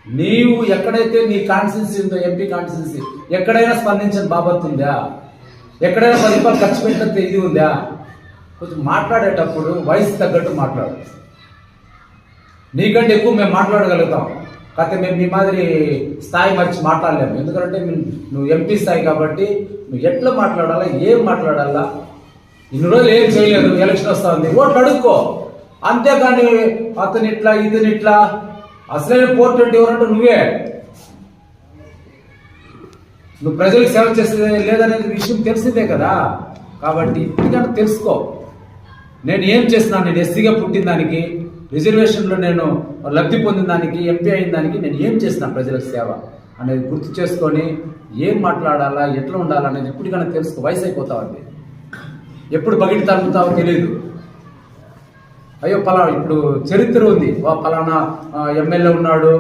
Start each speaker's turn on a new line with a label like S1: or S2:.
S1: నీవు ఎక్కడైతే నీ కాన్స్టిట్యున్సీ ఉందో, ఎంపీ కాన్స్టిట్యున్సీ, ఎక్కడైనా స్పందించిన బాబత్ ఉందా? ఎక్కడైనా 10 రూపాయలు ఖర్చు పెట్టినంత ఇది ఉందా? కొంచెం మాట్లాడేటప్పుడు వయసు తగ్గట్టు మాట్లాడు. నీకంటే ఎక్కువ మేము మాట్లాడగలుగుతాం, కాకపోతే మేము మీ మాదిరి స్థాయి మర్చి మాట్లాడలేము. ఎందుకంటే నువ్వు ఎంపీ స్థాయి కాబట్టి నువ్వు ఎట్లా మాట్లాడాలా, ఏం మాట్లాడాలా, ఇన్ని రోజులు ఏం చేయలేదు, ఎలక్షన్ వస్తా ఉంది, ఓట్లు అడుక్కో. అంతేకాని అతని ఇట్లా ఇతని ఇట్లా, అసలైన పోర్ట్రేట్ ఎవరంటే నువ్వే. నువ్వు ప్రజలకు సేవ చేసేది లేదనేది విషయం తెలిసిందే కదా. కాబట్టి ఇప్పటికైనా తెలుసుకో, నేను ఏం చేస్తున్నాను. నేను ఎస్సీగా పుట్టిన దానికి, రిజర్వేషన్లో నేను లబ్ధి పొందిన దానికి, ఎంపీ అయిన దానికి నేను ఏం చేసిన ప్రజలకు సేవ అనేది గుర్తు చేసుకొని ఏం మాట్లాడాలా, ఎట్లా ఉండాలా అనేది ఇప్పటికైనా తెలుసుకో. వయసు అయిపోతావు, అది ఎప్పుడు బగిటి తగ్గుతావో తెలియదు. అయ్యో పలానా ఇప్పుడు చరిత్ర ఉంది, పలానా ఎమ్మెల్యే ఉన్నాడు,